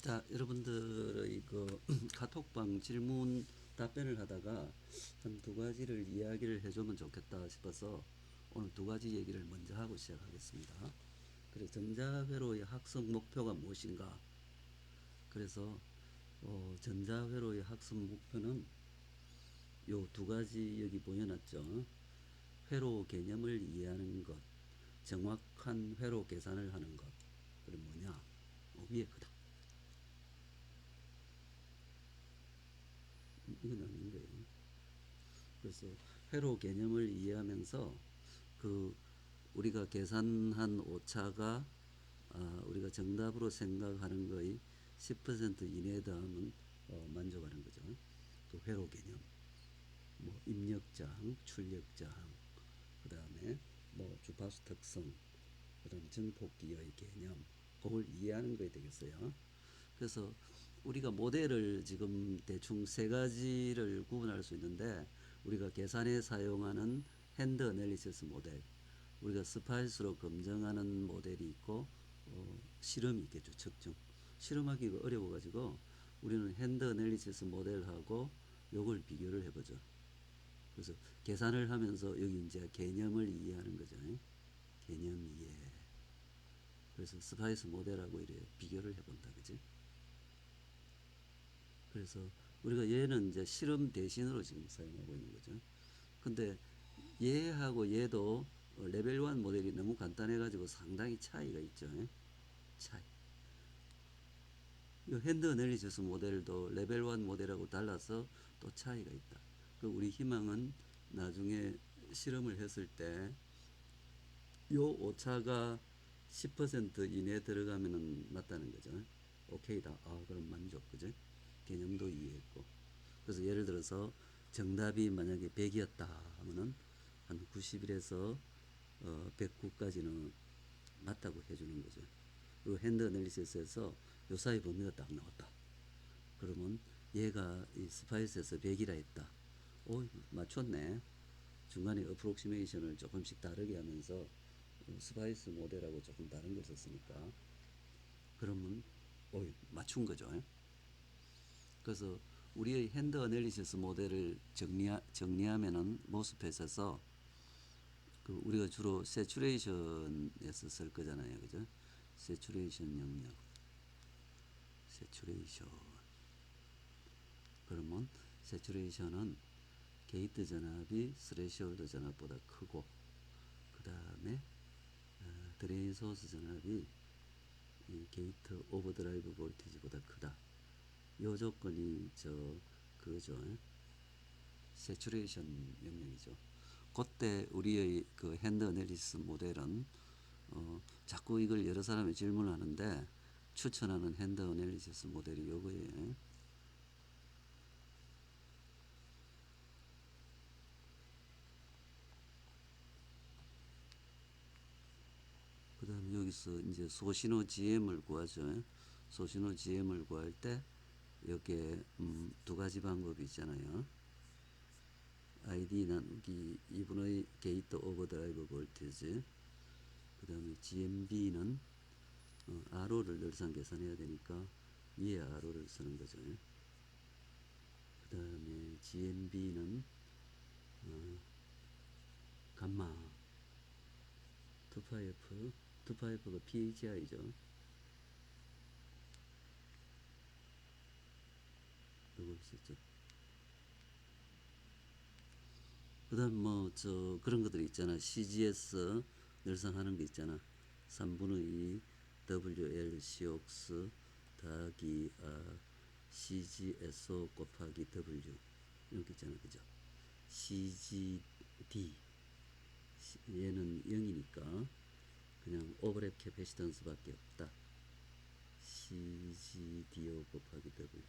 자, 여러분들의 그 카톡방 질문 답변을 하다가 한 두 가지를 이야기를 해주면 좋겠다 싶어서 오늘 두 가지 얘기를 먼저 하고 시작하겠습니다. 그래서 전자회로의 학습 목표가 무엇인가? 그래서 전자회로의 학습 목표는 요 두 가지 여기 보여놨죠. 회로 개념을 이해하는 것, 정확한 회로 계산을 하는 것. 그럼 뭐냐? 위에 크다. 이건 아닌 거예요. 그래서 회로 개념을 이해하면서 그 우리가 계산한 오차가 우리가 정답으로 생각하는 거의 10% 이내다 하면 만족하는 거죠. 그 회로 개념, 뭐 입력자항, 출력자항, 그 다음에 뭐 주파수 특성, 그 다음 증폭기의 개념, 그걸 이해하는 거에 되겠어요. 그래서 우리가 모델을 지금 대충 세 가지를 구분할 수 있는데, 우리가 계산에 사용하는 핸드 어널리시스 모델, 우리가 스파이스로 검증하는 모델이 있고 실험이 있겠죠. 측정 실험하기가 어려워 가지고 우리는 핸드 어널리시스 모델하고 요걸 비교를 해보죠. 그래서 계산을 하면서 여기 이제 개념을 이해하는 거죠. 개념 이해. 그래서 스파이스 모델하고 이래 비교를 해본다, 그지? 그래서 우리가 얘는 이제 실험 대신으로 지금 사용하고 있는 거죠. 근데 얘하고 얘도 레벨 1 모델이 너무 간단해가지고 상당히 차이가 있죠. 차이. 이 핸드 어널리시스 모델도 레벨 1 모델하고 달라서 또 차이가 있다. 그 우리 희망은 나중에 실험을 했을 때 요 오차가 10% 이내에 들어가면은 맞다는 거죠. 오케이다. 그럼 만족. 그죠? 개념도 이해했고. 그래서 예를 들어서 정답이 만약에 100이었다 하면은 한 90일에서 109까지는 맞다고 해주는 거죠. 그리고 핸드 어널리시스에서 요 사이 범위가 딱 나왔다. 그러면 얘가 이 스파이스에서 100이라 했다. 맞췄네. 중간에 어프록시메이션을 조금씩 다르게 하면서 스파이스 모델하고 조금 다른 걸 썼으니까 그러면 맞춘 거죠. 그래서 우리의 핸드 어널리시스 모델을 정리하면은 모스펫에서 그 우리가 주로 세츄레이션에서 쓸 거잖아요. 그죠? 세츄레이션 영역. 세츄레이션. 그러면 세츄레이션은 게이트 전압이 스레시홀드 전압보다 크고, 그 다음에 드레인 소스 전압이 이 게이트 오버드라이브 볼티지보다 크다. 요 조건이 그거죠. 세츄레이션 영역이죠. 그때 우리의 그 핸드 어널리시스 모델은 자꾸 이걸 여러 사람이 질문을 하는데 추천하는 핸드 어널리시스 모델이 요거예요. 그 다음에 여기서 이제 소신호 GM을 구하죠. 소신호 GM을 구할 때 여기에 두 가지 방법이 있잖아요. ID 나누기 2분의 게이트 오버드라이브 볼티지, 그 다음에 GMB는 RO를 늘상 계산해야 되니까 위에 RO를 쓰는 거죠. 그 다음에 GMB는 감마 2파이프 2파이프가 PHI죠. 이걸 쓰죠. 그 다음 그런 것들 있잖아. CGS 늘상 하는 거 있잖아. 3분의 2 WLCOX 더하기 CGSO 곱하기 W 이렇게 있잖아. 그죠? CGD 얘는 0이니까 그냥 오버랩 캐패시턴스 밖에 없다. CGDO 곱하기 W.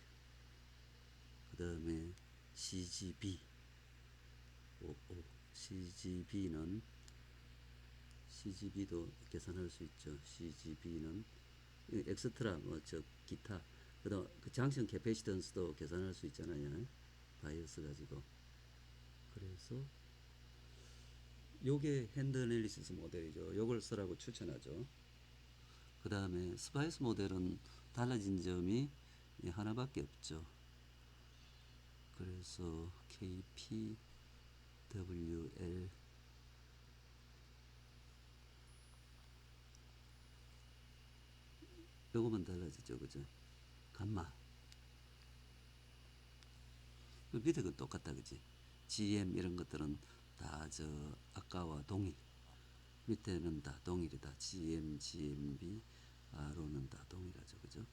그 다음에 CGB CGB는 CGB도 계산할 수 있죠. CGB는 엑스트라 기타 그다음 그 장션 캐패시턴스도 계산할 수 있잖아요. 바이오스 가지고. 그래서 요게 핸드 애널리시스 모델이죠. 요걸 쓰라고 추천하죠. 그 다음에 스파이스 모델은 달라진 점이 하나밖에 없죠. 그래서 KP, WL 요거만 달라지죠, 그죠? 감마. 그 밑에 건 똑같다, 그지? GM 이런 것들은 다 저 아까와 동일. 밑에는 다 동일이다. GM, GMB, R로는 다 동일하죠, 그죠?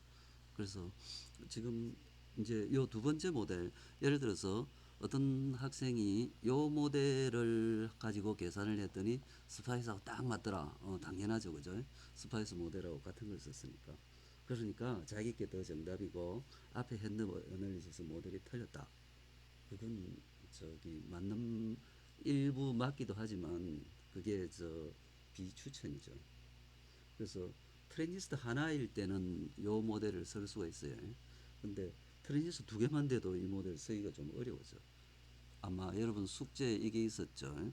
그래서 지금 이제 요 두 번째 모델, 예를 들어서 어떤 학생이 요 모델을 가지고 계산을 했더니 스파이스하고 딱 맞더라. 당연하죠, 그죠? 스파이스 모델하고 같은 걸 썼으니까. 그러니까 자기께 더 정답이고 앞에 핸드 어널리시스 모델이 틀렸다. 그건 저기 맞는 일부 맞기도 하지만 그게 저 비추천이죠. 그래서 트랜지스터 하나일 때는 요 모델을 쓸 수가 있어요. 근데 트랜지스터 두 개만 돼도 이 모델 쓰기가 좀 어려워져. 아마 여러분 숙제 이게 있었죠.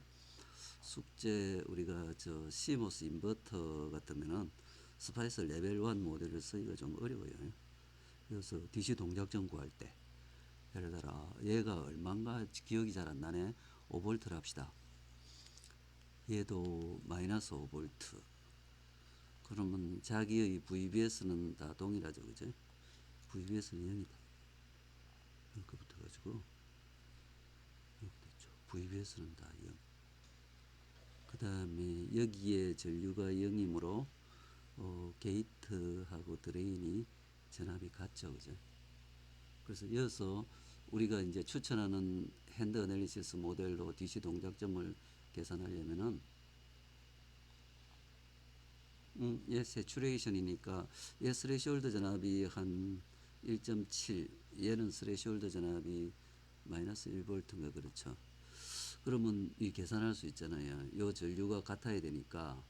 숙제 우리가 저 CMOS 인버터 같으면은 스파이스 레벨 1 모델을 쓰기가 좀 어려워요. 그래서 DC 동작점 구할 때 예를 들어 얘가 얼마인가 기억이 잘 안 나네. 5볼트를 합시다. 얘도 마이너스 5볼트. 그러면 자기의 VBS는 다 동일하죠, 그죠? VBS는 0이다. 이렇게 붙어가지고 이렇게 됐죠. VBS는 다 0. 그 다음에 여기에 전류가 0이므로 게이트하고 드레인이 전압이 같죠, 그죠? 그래서 이어서 우리가 이제 추천하는 핸드 어널리시스 모델로 DC 동작점을 계산하려면은 얘 세츄레이션이니까 얘 스레시홀드 전압이 한 1.7, 얘는 스레시홀드 전압이 마이너스 1볼트인가 그렇죠. 그러면 이 계산할 수 있잖아요. 요 전류가 같아야 되니까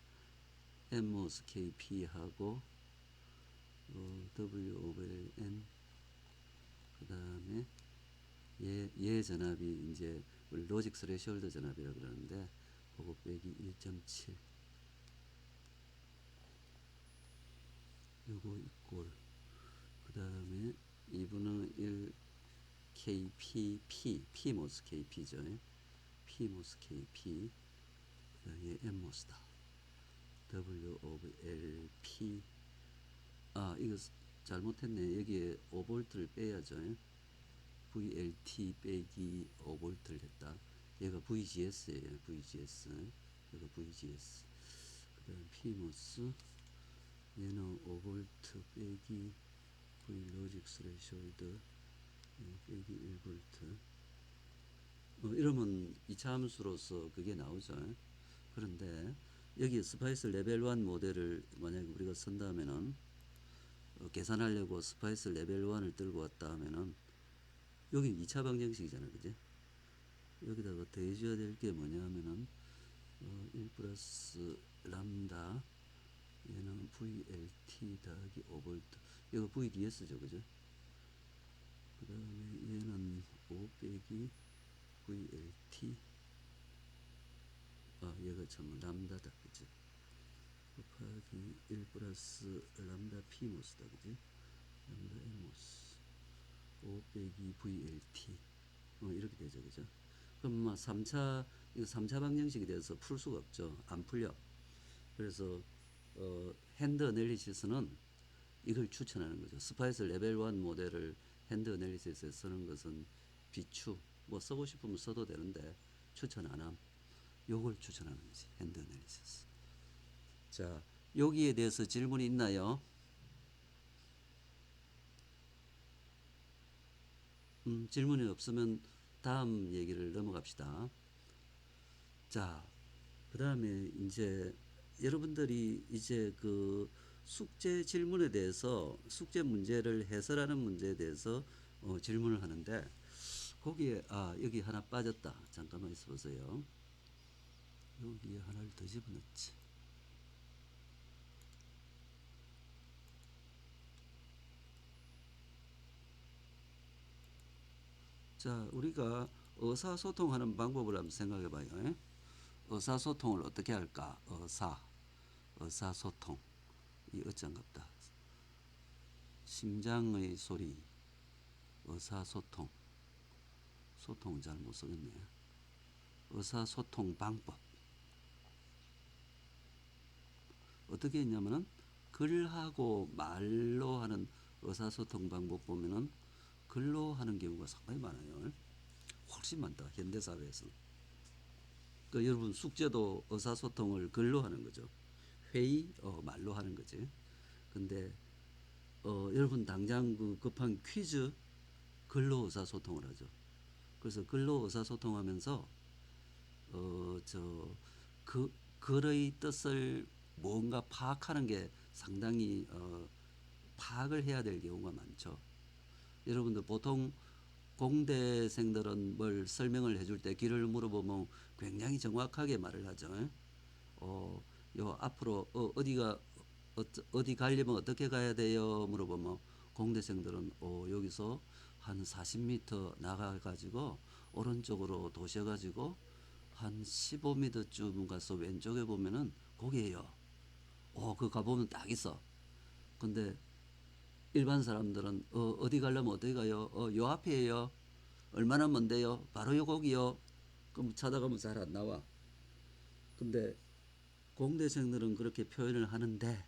NMOS KP하고 W over N 그 다음에 얘 전압이 이제 우리 로직 스레시홀드 전압이라 그러는데 그거 빼기 1.7 요거 이꼴 그 다음에 2분의 1 KPP PMOS KP죠. PMOS KP 얘 NMOS다. W of LP 이거 잘못했네. 여기에 5볼트를 빼야죠. VLT 빼기 5볼트를 했다. 얘가 VGS예요. VGS. 얘가 VGS. 그 다음 PMOS 얘는 5볼트 빼기 V 로직 스레시홀드 빼기 1볼트 이러면 이차 함수로서 그게 나오죠. 그런데 여기 스파이스 레벨 1 모델을 만약에 우리가 쓴다면은 계산하려고 스파이스 레벨 1을 들고 왔다 하면은 여기 2차 방정식이잖아, 그지? 여기다가 더해줘야 될 게 뭐냐 하면은 1 플러스 람다 얘는 VLT 더하기 5볼트 이거 VDS죠, 그죠? 그 다음에 얘는 5 빼기 VLT 얘가 참 람다다, 그지? 곱하기 1 플러스 람다 P모스다, 그지? 람다 M모스 5 빼기 VLT 이렇게 되죠, 그죠? 그럼 뭐 3차 이거 3차 방정식이 돼서 풀 수가 없죠. 안 풀려. 그래서 핸드 어널리시스는 이걸 추천하는 거죠. 스파이스 레벨 1 모델을 핸드 어널리시스에 쓰는 것은 비추 뭐 쓰고 싶으면 써도 되는데 추천 안 함. 요걸 추천하는 거지. 핸드 어널리시스. 자, 여기에 대해서 질문이 있나요? 질문이 없으면 다음 얘기를 넘어갑시다. 자, 그 다음에 이제 여러분들이 이제 그 숙제 질문에 대해서 숙제 문제를 해설하는 문제에 대해서 질문을 하는데 거기에 여기 하나 빠졌다. 잠깐만 있어 보세요. 여기에 하나를 더 집어넣지. 자, 우리가 의사소통하는 방법을 한번 생각해 봐요. 의사소통을 어떻게 할까? 의사소통. 이 어장갑다. 심장의 소리, 의사소통, 소통은 잘 못 쓰겠네. 의사소통 방법. 어떻게 했냐면은 글하고 말로 하는 의사소통 방법 보면은 글로 하는 경우가 상당히 많아요. 훨씬 많다. 현대사회에서. 그 여러분 숙제도 의사소통을 글로 하는 거죠. 회의 말로 하는 거지. 근데 여러분 당장 그 급한 퀴즈 글로 의사소통을 하죠. 그래서 글로 의사소통하면서 그 글의 뜻을 뭔가 파악하는 게 상당히 파악을 해야 될 경우가 많죠. 여러분들 보통 공대생들은 뭘 설명을 해줄 때 길을 물어보면 굉장히 정확하게 말을 하죠. 요 앞으로 어디가 어디 가려면 어떻게 가야 돼요? 물어보면 공대생들은 여기서 한 40m 나가가지고 오른쪽으로 도셔가지고 한 15m쯤 가서 왼쪽에 보면은 거기에요. 그 가보면 딱 있어. 근데 일반 사람들은 어디 가려면 어디 가요? 요 앞이에요. 얼마나 먼데요? 바로 요 거기요. 그럼 찾아가면 잘 안 나와. 근데 공대생들은 그렇게 표현을 하는데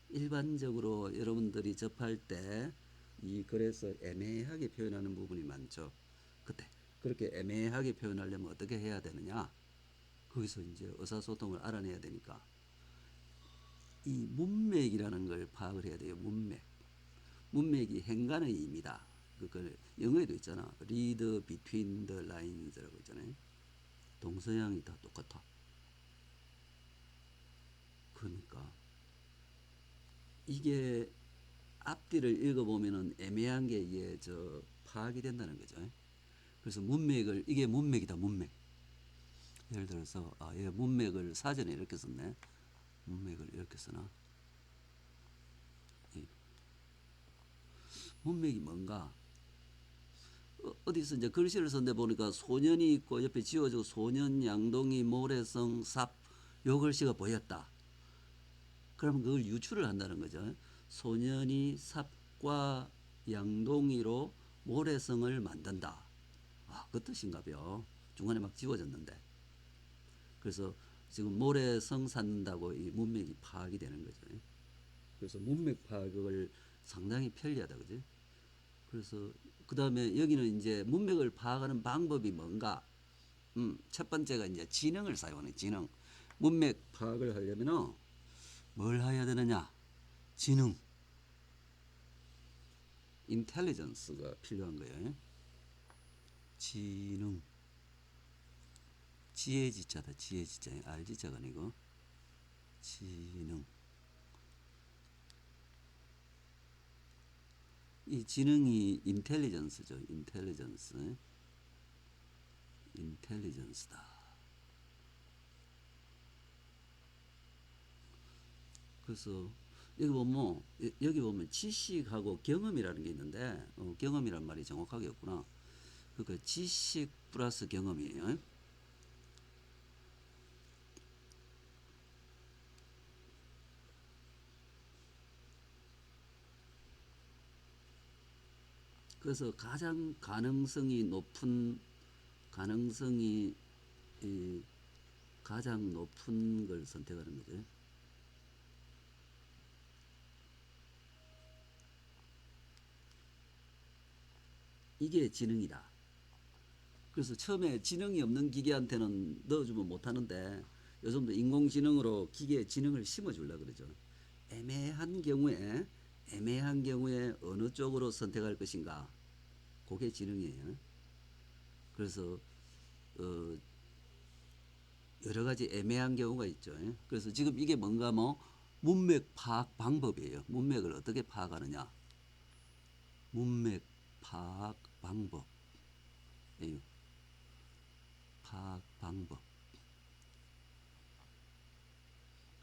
일반적으로 여러분들이 접할 때 이 글에서 애매하게 표현하는 부분이 많죠. 그때 그렇게 애매하게 표현하려면 어떻게 해야 되느냐? 거기서 이제 의사소통을 알아내야 되니까 이 문맥이라는 걸 파악을 해야 돼요. 문맥. 문맥이 행간의 의미다. 그걸 영어에도 있잖아. Read between the lines라고 있잖아요. 동서양이 다 똑같아. 그러니까 이게 앞뒤를 읽어보면은 애매한 게 이게 파악이 된다는 거죠. 그래서 문맥을 이게 문맥이다. 문맥. 예를 들어서 얘 문맥을 사전에 이렇게 썼네. 문맥을 이렇게 쓰나? 문맥이 뭔가? 어디서 이제 글씨를 썼는데 보니까 소년이 있고 옆에 지워지고 소년, 양동이, 모래성, 삽 요 글씨가 보였다. 그러면 그걸 유추를 한다는 거죠. 소년이 삽과 양동이로 모래성을 만든다. 그 뜻인가요? 중간에 막 지워졌는데. 그래서 지금 모래성 쌓는다고 이 문맥이 파악이 되는 거죠. 그래서 문맥 파악을 상당히 편리하다, 그지? 그래서 그 다음에 여기는 이제 문맥을 파악하는 방법이 뭔가? 첫 번째가 이제 지능을 사용하는 지능. 문맥 파악을 하려면은 뭘 해야 되느냐? 지능, 인텔리전스가 필요한 거예요. 지능, 지혜지자다. 지혜지자, 알지자가 아니고 지능. 이 지능이 인텔리전스죠. 인텔리전스, 인텔리전스다. 그래서 여기 보면 지식하고 경험이라는 게 있는데 경험이란 말이 정확하게 없구나. 그러니까 지식 플러스 경험이에요. 그래서 가장 가능성이 가장 높은 걸 선택하는 거죠. 이게 지능이다. 그래서 처음에 지능이 없는 기계한테는 넣어주면 못하는데 요즘도 인공지능으로 기계에 지능을 심어주려고 그러죠. 애매한 경우에 어느 쪽으로 선택할 것인가. 그게 지능이에요. 그래서 여러 가지 애매한 경우가 있죠. 그래서 지금 이게 뭔가 문맥 파악 방법이에요. 문맥을 어떻게 파악하느냐. 문맥 파악 방법. 파악 방법.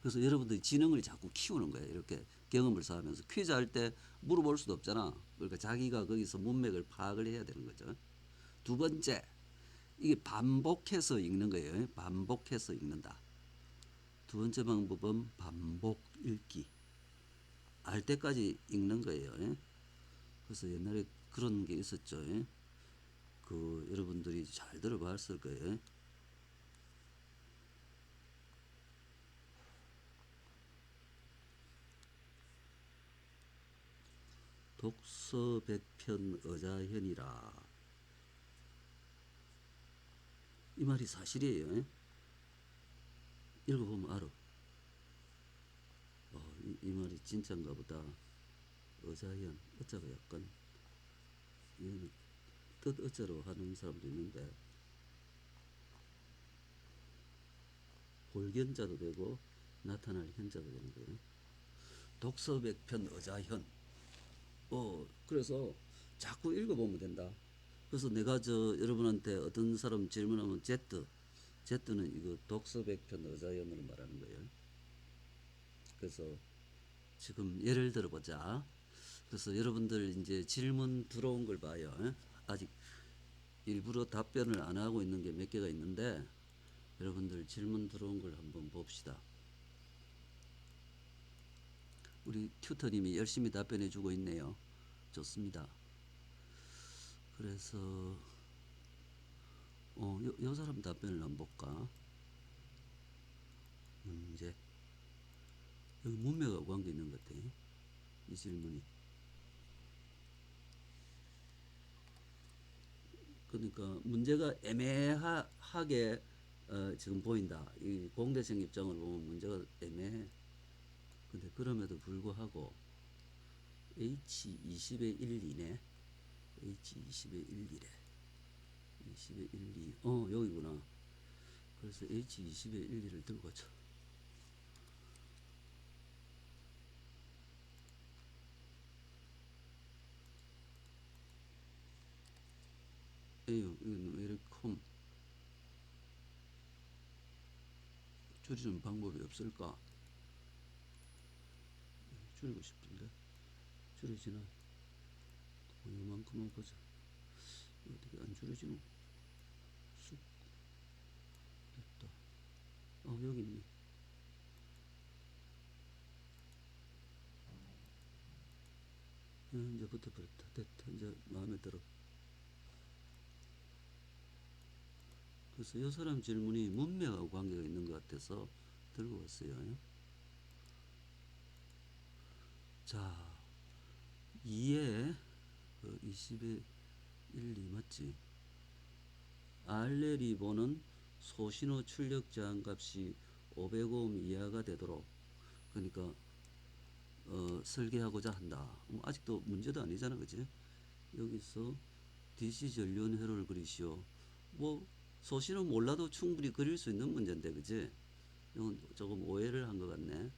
그래서 여러분들이 지능을 자꾸 키우는 거예요. 이렇게 경험을 쌓으면서 퀴즈 할 때 물어볼 수도 없잖아. 그러니까 자기가 거기서 문맥을 파악을 해야 되는 거죠. 두 번째, 이게 반복해서 읽는 거예요. 반복해서 읽는다. 두 번째 방법은 반복 읽기. 알 때까지 읽는 거예요. 그래서 옛날에 그런 게 있었죠. 예? 그 여러분들이 잘 들어봤을 거예요. 독서백편 어자현이라. 이 말이 사실이에요. 예? 읽어보면 알아. 이 말이 진짜인가 보다. 어자현, 어자가 약간 이거는 뜻 어자로 하는 사람도 있는데 볼견자도 되고 나타날 현자도 되는 거예요. 독서백편 어자현. 그래서 자꾸 읽어보면 된다. 그래서 내가 여러분한테 어떤 사람 질문하면 Z는 이거 독서백편 어자연으로 말하는 거예요. 그래서 지금 예를 들어보자. 그래서 여러분들 이제 질문 들어온 걸 봐요. 아직 일부러 답변을 안 하고 있는 게 몇 개가 있는데 여러분들 질문 들어온 걸 한번 봅시다. 우리 튜터님이 열심히 답변해 주고 있네요. 좋습니다. 그래서 요 사람 답변을 한번 볼까? 문제. 여기 문맥하고 관계 있는 것 같아요. 이 질문이. 그러니까 문제가 애매하게 지금 보인다. 이 공대생 입장으로 보면 문제가 애매해. 근데 그럼에도 불구하고 H20의 1, 2네. H20의 1, 2래. 20의 1, 2. 여기구나. 그래서 H20의 1, 2를 들고 가자. 에휴, 이건 왜 이렇게 줄이는 방법이 없을까? 줄이고 싶은데. 줄여지나? 이만큼만 보자. 어떻게 안 줄여지노? 쑥 됐다. 여기 있네. 이제 붙어버렸다. 됐다. 이제 마음에 들어. 그래서 이 사람 질문이 문맥하고 관계가 있는 것 같아서 들고 왔어요. 자, 2에 20의 1, 2 맞지? 알레리보는 소신호 출력 저항값이 500오hm 이하가 되도록 그러니까 설계하고자 한다. 아직도 문제도 아니잖아, 그지? 여기서 DC 전류원 회로를 그리시오. 뭐 소신은 몰라도 충분히 그릴 수 있는 문제인데, 그지? 이건 조금 오해를 한 것 같네.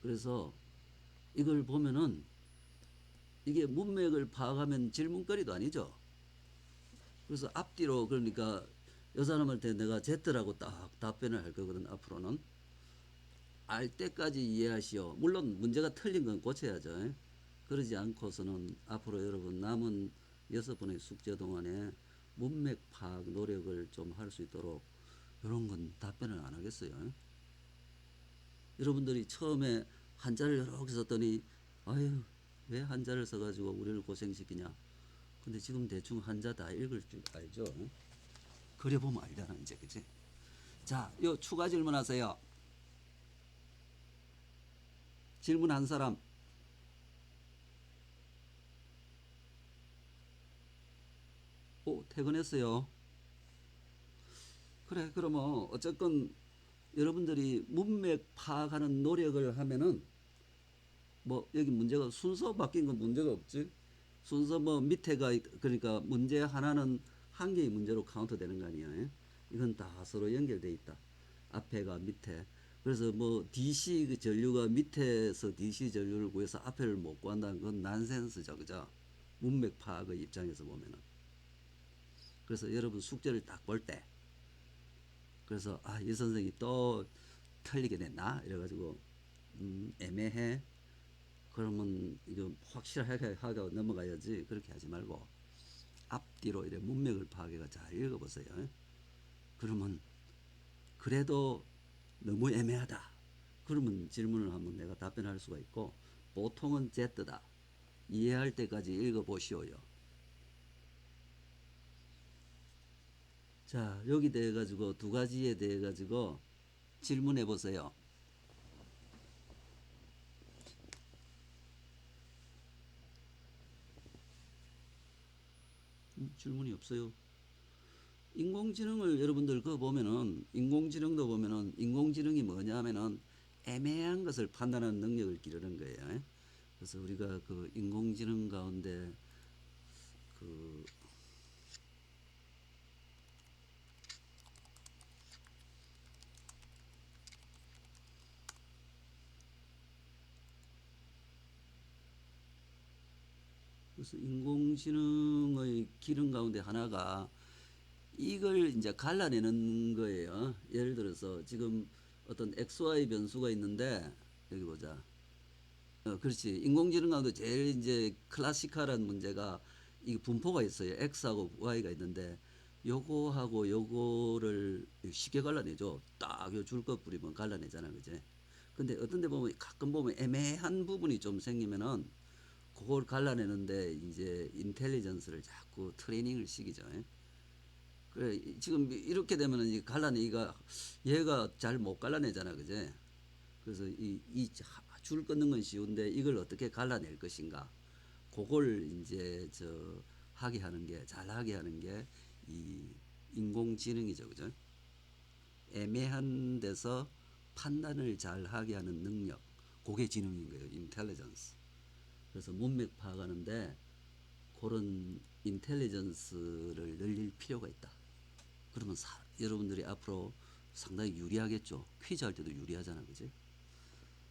그래서 이걸 보면은 이게 문맥을 파악하면 질문거리도 아니죠. 그래서 앞뒤로 그러니까 여 사람한테 내가 Z라고 딱 답변을 할 거거든. 앞으로는 알 때까지 이해하시오. 물론 문제가 틀린 건 고쳐야죠. 그러지 않고서는 앞으로 여러분 남은 6번의 숙제 동안에 문맥 파악 노력을 좀 할 수 있도록 이런 건 답변을 안 하겠어요. 여러분들이 처음에 한자를 여러 개 썼더니 아유 왜 한자를 써가지고 우리를 고생시키냐. 근데 지금 대충 한자 다 읽을 줄 알죠. 그려보면 알잖아 이제, 그치? 자, 요 추가 질문하세요. 질문 한 사람. 퇴근했어요. 그래, 그러면 어쨌건 여러분들이 문맥 파악하는 노력을 하면은 뭐 여기 문제가 순서 바뀐 건 문제가 없지. 순서 뭐 밑에가 그러니까 문제 하나는 한 개의 문제로 카운트 되는 거 아니야. 이건 다 서로 연결돼 있다. 앞에가 밑에. 그래서 뭐 DC 그 전류가 밑에서 DC 전류를 구해서 앞에를 못 구한다는 건 난센스죠, 그죠? 문맥 파악의 입장에서 보면은. 그래서 여러분 숙제를 딱 볼 때, 그래서 이 선생이 또 틀리게 냈나 이래가지고 애매해. 그러면 이거 확실하게 하고 넘어가야지. 그렇게 하지 말고 앞뒤로 이래 문맥을 파악해가 잘 읽어보세요. 그러면 그래도 너무 애매하다. 그러면 질문을 하면 내가 답변할 수가 있고 보통은 Z다. 이해할 때까지 읽어보시오요. 자, 여기 대해 가지고 두 가지에 대해 가지고 질문해 보세요. 질문이 없어요. 인공지능을 여러분들 그 보면은 인공지능도 보면은 인공지능이 뭐냐면은 애매한 것을 판단하는 능력을 기르는 거예요. 그래서 우리가 그 인공지능 가운데 그 그래서 인공지능의 기능 가운데 하나가 이걸 이제 갈라내는 거예요. 예를 들어서 지금 어떤 XY 변수가 있는데 여기 보자. 그렇지. 인공지능 가운데 제일 이제 클래시컬한 문제가 이 분포가 있어요. X하고 Y가 있는데 요거하고 요거를 쉽게 갈라내죠. 딱 요 줄거 뿌리면 갈라내잖아. 그지? 근데 어떤 데 보면 가끔 보면 애매한 부분이 좀 생기면은 그걸 갈라내는데 이제 인텔리전스를 자꾸 트레이닝을 시키죠. 그래, 지금 이렇게 되면은 이 갈라내기가 얘가 잘 못 갈라내잖아. 그지? 그래서 이 줄 끊는 건 쉬운데 이걸 어떻게 갈라낼 것인가. 그걸 이제 하게 하는 게, 잘 하게 하는 게 이 인공지능이죠. 그죠? 애매한 데서 판단을 잘 하게 하는 능력. 그게 지능인 거예요. 인텔리전스. 그래서 문맥 파악하는데 그런 인텔리전스를 늘릴 필요가 있다. 그러면 여러분들이 앞으로 상당히 유리하겠죠. 퀴즈 할 때도 유리하잖아. 그지?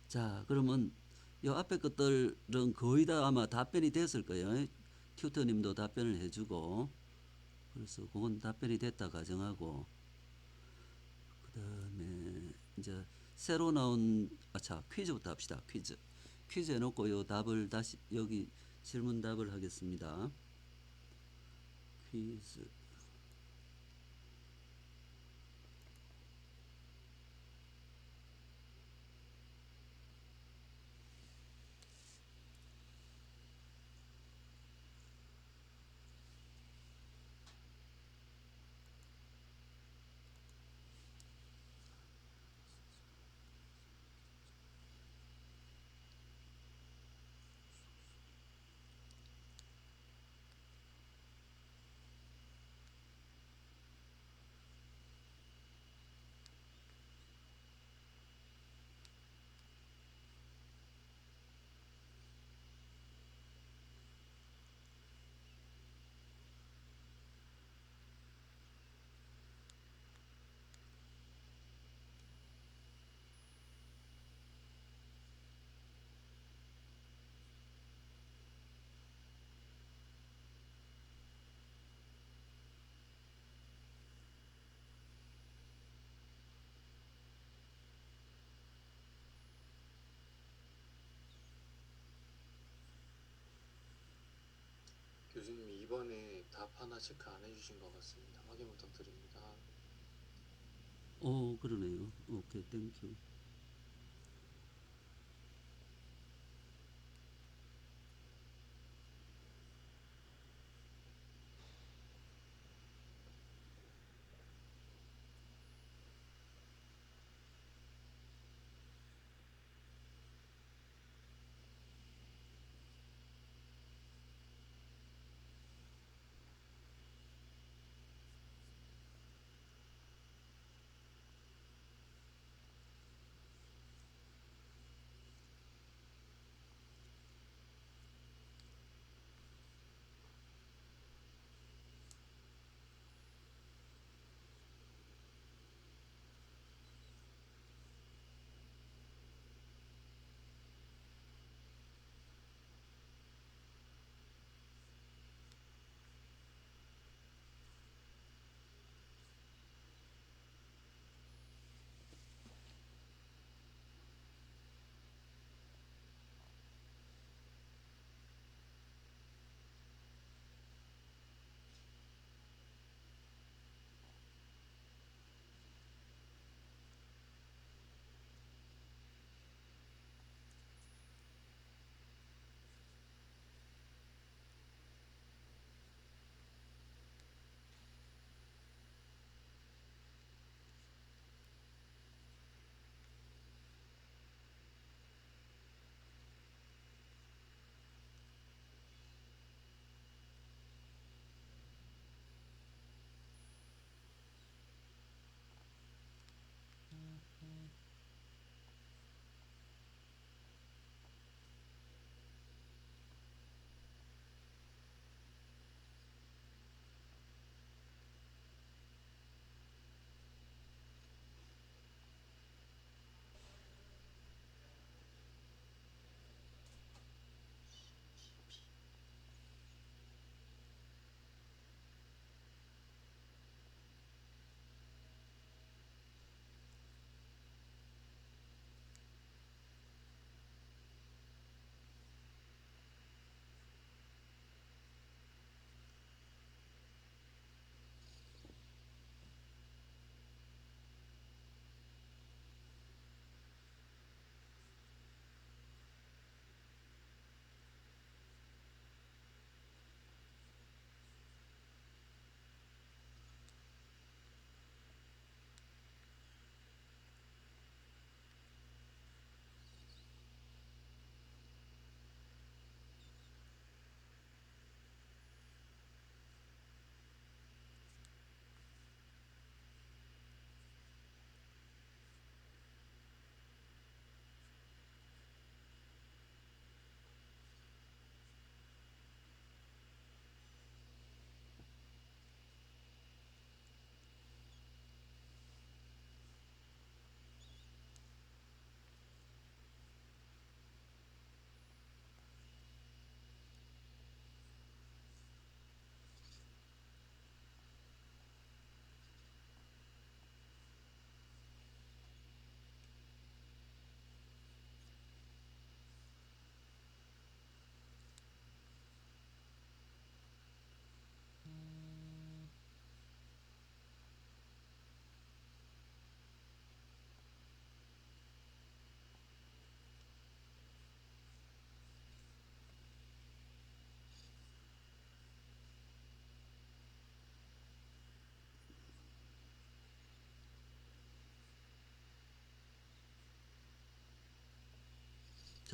자, 그러면 이 앞에 것들은 거의 다 아마 답변이 됐을 거예요. 튜터님도 답변을 해주고, 그래서 그건 답변이 됐다 가정하고, 그 다음에 이제 새로 나온, 자, 퀴즈부터 합시다. 퀴즈 해놓고 요 답을 다시 여기 질문 답을 하겠습니다. 퀴즈. 교수님 이번에 답 하나 체크 안 해주신 것 같습니다. 확인 부탁드립니다. 그러네요. 오케이, 땡큐.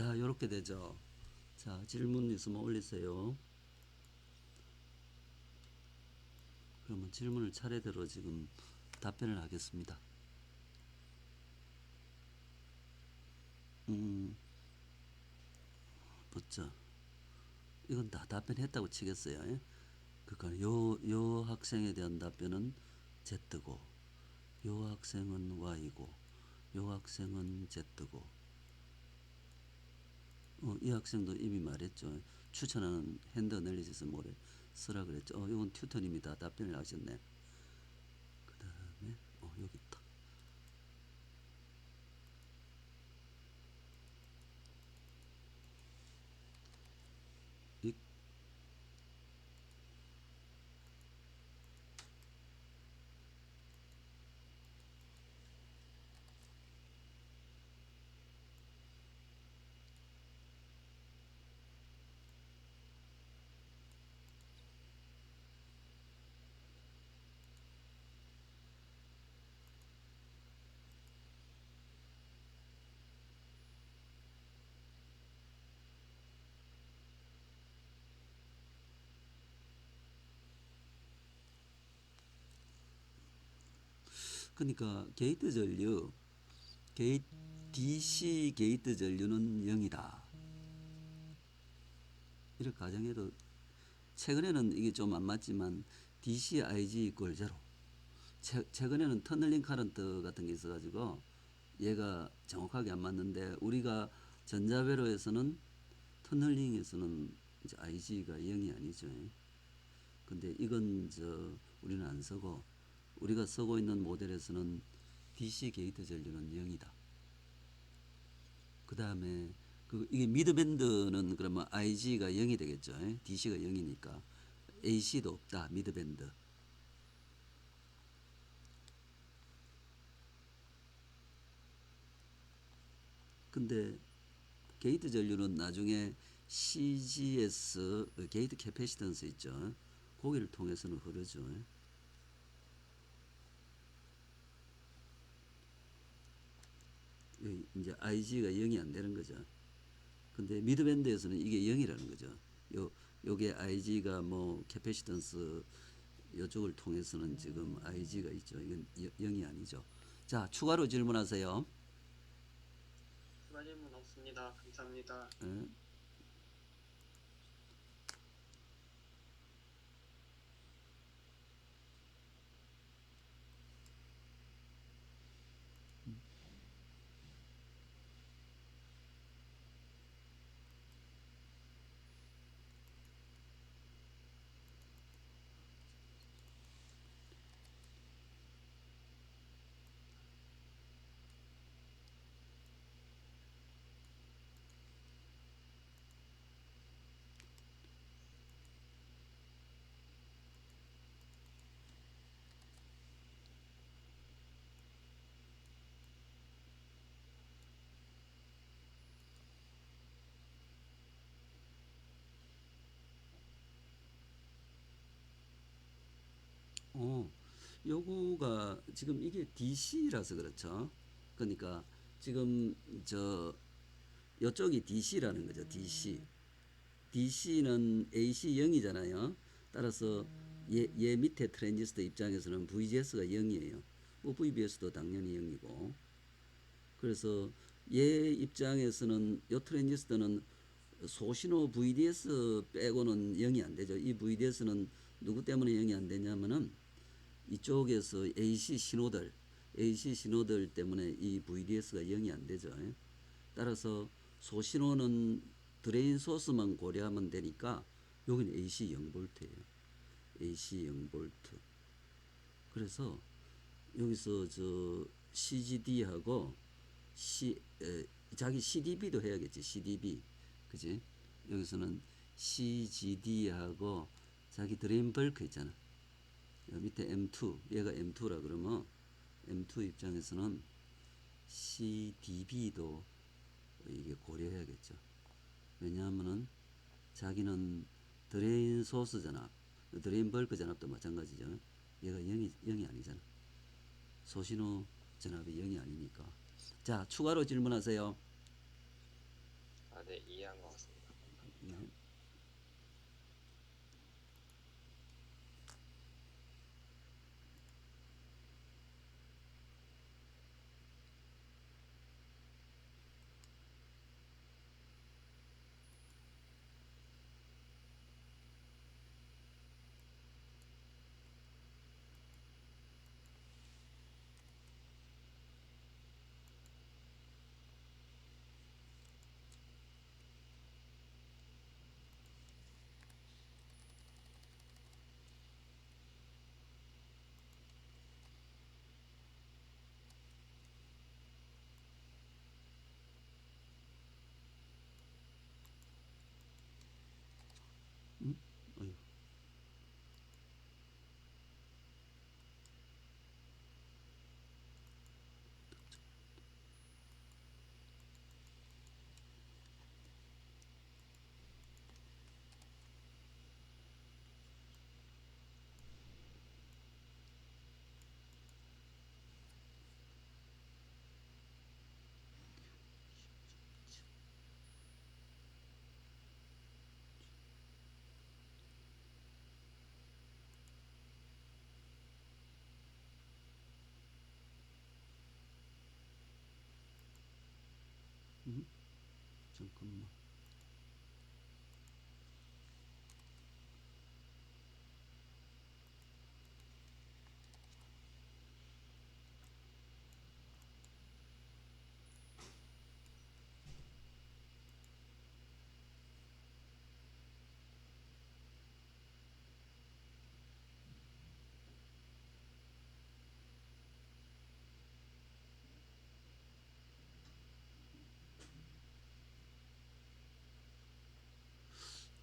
자, 요렇게 되죠. 자, 질문 있으면 올리세요. 그러면 질문을 차례대로 지금 답변을 하겠습니다. 보자. 이건 다 답변했다고 치겠어요. 예? 그러니까 요 학생에 대한 답변은 Z고, 요 학생은 Y고, 요 학생은 Z고, 이 학생도 이미 말했죠. 추천하는 핸드 어널리시스 모델 쓰라 그랬죠. 이건 튜터님이 다 답변을 하셨네. 그 다음에 여기 있다. 이, 그러니까 게이트 전류, DC 게이트 전류는 0이다. 이렇게 가정해도 최근에는 이게 좀 안 맞지만 DC IG 이퀄 제로. 최근에는 터널링 카런트 같은 게 있어가지고 얘가 정확하게 안 맞는데 우리가 전자회로에서는 터널링에서는 이제 IG가 0이 아니죠. 근데 이건 우리는 안 쓰고 우리가 쓰고 있는 모델에서는 DC 게이트 전류는 0이다. 그 다음에 이게 미드밴드는 그러면 IG가 0이 되겠죠. DC가 0이니까 AC도 없다. 미드밴드. 근데 게이트 전류는 나중에 CGS 게이트 캐패시턴스 있죠. 거기를 통해서는 흐르죠. 이제 IG가 0이 안 되는 거죠. 근데 미드밴드에서는 이게 0이라는 거죠. 요게 IG가 뭐 캐패시턴스 요쪽을 통해서는 지금 IG가 있죠. 이건 0이 아니죠. 자, 추가로 질문하세요. 추가 질문 없습니다. 감사합니다. 예. 요거가 지금 이게 DC라서 그렇죠. 그러니까 지금 요쪽이 DC라는 거죠. DC. DC는 AC 0이잖아요. 따라서 얘 밑에 트랜지스터 입장에서는 VGS가 0이에요. 뭐 VBS도 당연히 0이고. 그래서 얘 입장에서는 요 트랜지스터는 소신호 VDS 빼고는 0이 안 되죠. 이 VDS는 누구 때문에 0이 안 되냐면은 이쪽에서 AC 신호들 때문에 이 VDS가 0이 안 되죠. 따라서 소신호는 드레인 소스만 고려하면 되니까 여기는 AC 0V예요. AC 0V. 그래서 여기서 CGD하고 자기 CDB도 해야겠지. CDB. 그지? 여기서는 CGD하고 자기 드레인 벌크 있잖아. 여기 밑에 M2, 얘가 M2라 그러면 M2 입장에서는 CDB도 이게 고려해야겠죠. 왜냐하면은 자기는 드레인 소스 전압, 드레인 벌크 전압도 마찬가지죠. 얘가 0이 아니잖아. 소신호 전압이 0이 아니니까. 자, 추가로 질문하세요. 아, 네, 이해한 것 같습니다. 네. 어휴. 잠깐만.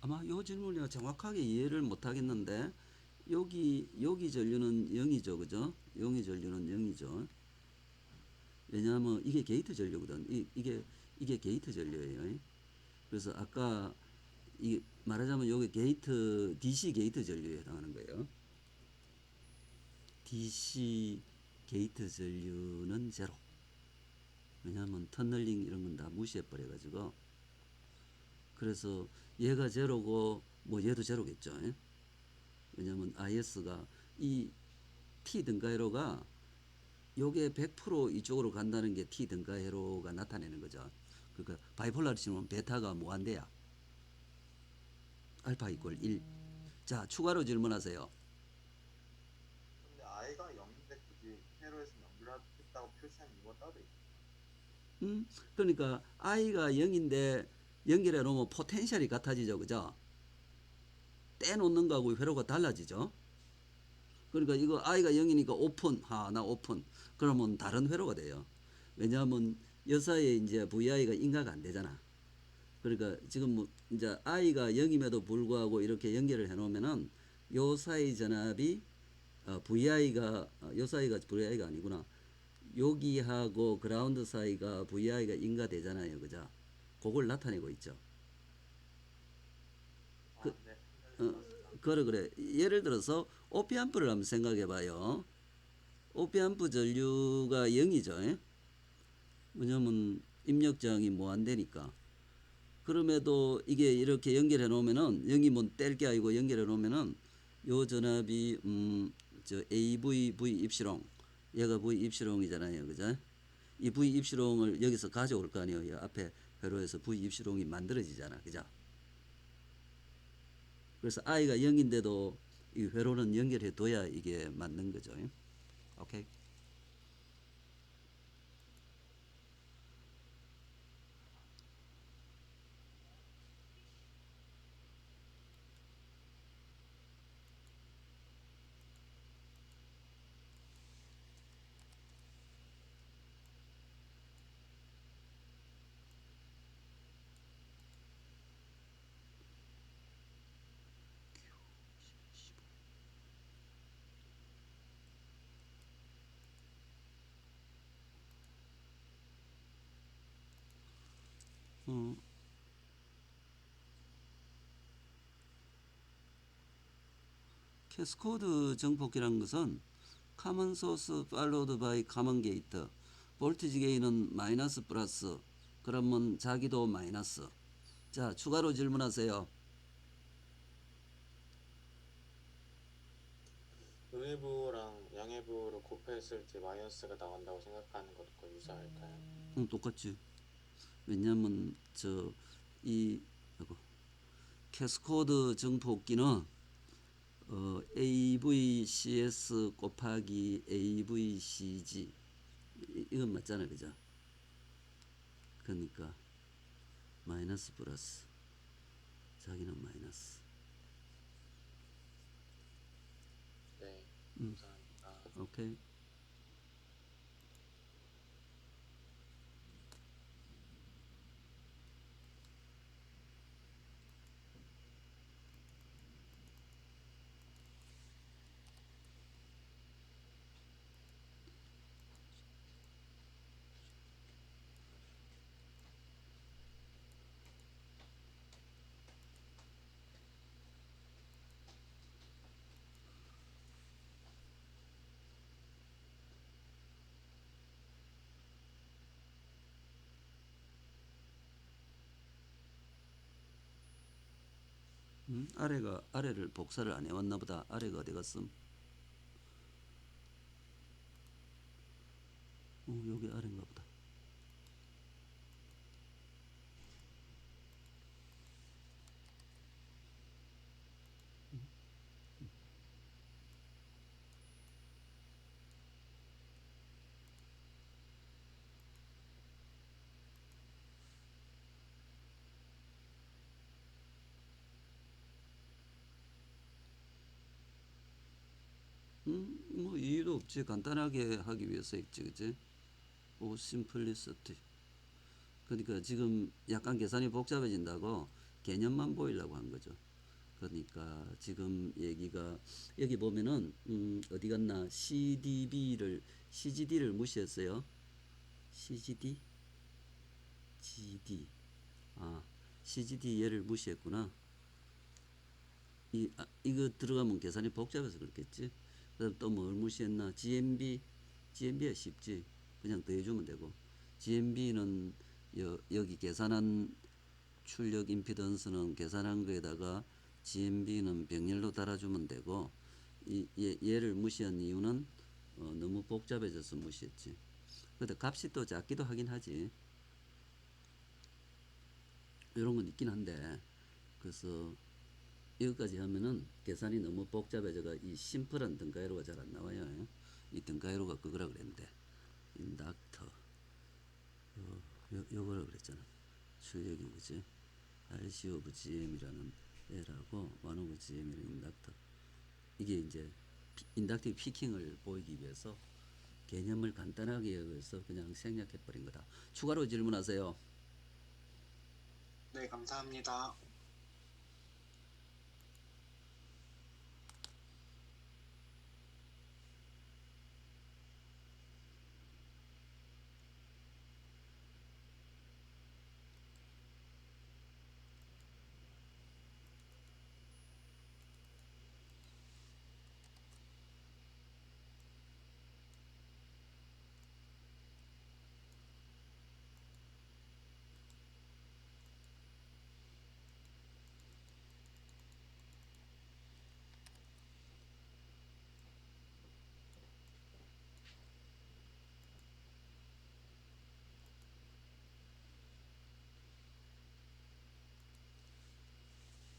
아마 요 질문을 정확하게 이해를 못 하겠는데 여기 전류는 0이죠. 그죠? 용의 전류는 0이죠. 왜냐하면 이게 게이트 전류거든. 이게 게이트 전류예요. 그래서 아까 이 말하자면 요게 게이트 DC 게이트 전류에 해당하는 거예요. DC 게이트 전류는 제로. 왜냐하면 터널링 이런 건 다 무시해 버려 가지고. 그래서 얘가 제로고 뭐 얘도 제로겠죠. 왜냐하면 IS가 이 T 등가회로가 요게 100% 이쪽으로 간다는 게 T 등가회로가 나타내는 거죠. 그러니까 바이폴라리티는 베타가 무한대야. 알파 이퀄 1. 자, 추가로 질문하세요. 근데 i가 0인데 굳이 회로에서 연결했다고 표시한 이유가 따로 있어요. 그러니까 I가 0인데 연결해 놓으면 포텐셜이 같아지죠. 그죠? 떼놓는 거하고 회로가 달라지죠. 그러니까 이거 I가 0이니까 오픈, 하나 오픈. 그러면 다른 회로가 돼요. 왜냐하면 여사의 이제 VI가 인가가 안 되잖아. 그러니까 지금 뭐 이제 I가 0임에도 불구하고 이렇게 연결을 해 놓으면은 요 사이 전압이 VI가 요 사이가 VI가 아니구나. 여기하고 그라운드 사이가 VI가 인가되잖아요. 그죠? 그걸 나타내고 있죠. 그, 아, 네. 알았습니다. 그래. 예를 들어서 오피암프를 한번 생각해 봐요. 오피암프 전류가 0이죠. 왜냐면 입력장이 무한대니까. 그럼에도 이게 이렇게 연결해 놓으면은 0이 뭐 뗄 게 아니고 연결해 놓으면은 요 전압이 저 AV V 입시롱 얘가 V 입시롱이잖아요. 그죠? 이 V 입시롱을 여기서 가져올 거 아니에요. 이 앞에 회로에서 V 입시롱이 만들어지잖아. 그죠? 그래서 I가 0인데도 이 회로는 연결해 둬야 이게 맞는 거죠. 오케이. 어, 캐스코드 정폭기라는 것은 common source followed by common gate. 볼티지 게인은 마이너스 플러스. 그러면 자기도 마이너스. 자, 추가로 질문하세요. 음해부랑 양해부를 곱했을 때 마이너스가 나온다고 생각하는 것과 유사할까요? 똑같지. 왜냐면 저이 캐스코드 증폭기는 AVCS 곱하기 AVCG 이건 맞잖아, 그죠? 그러니까 마이너스 플러스 자기는 마이너스. 네, 감사합니다. 오케이. 아래를 복사를 안 해왔나 보다. 아래가 어디 갔음? 여기 아래인가 보다. 뭐 이유도 없지. 간단하게 하기 위해서 했지, 그지? 오 심플리시티. 그러니까 지금 약간 계산이 복잡해진다고 개념만 보이려고 한 거죠. 그러니까 지금 얘기가 여기 보면은 어디 갔나 CGD를 무시했어요. CGD, GD, CGD 얘를 무시했구나. 이거 들어가면 계산이 복잡해서 그렇겠지. 그다음 또 뭘 무시했나? GMB가 쉽지. 그냥 더해주면 되고. GMB는 여기 계산한 출력 임피던스는 계산한 거에다가 GMB는 병렬로 달아주면 되고 얘를 무시한 이유는 너무 복잡해져서 무시했지. 근데 값이 또 작기도 하긴 하지. 이런 건 있긴 한데 그래서 여기까지 하면은 계산이 너무 복잡해져가 이 심플한 등가회로가 잘 안 나와요. 이 등가회로가 그거라 그랬는데 인덕터 요거라 그랬잖아. 출력이 그지? RC 오브 GM이라는 애라고 1 오브 GM이라는 인덕터. 이게 이제 인덕티브 피킹을 보이기 위해서 개념을 간단하게 여기서 그냥 생략해 버린 거다. 추가로 질문하세요. 네, 감사합니다.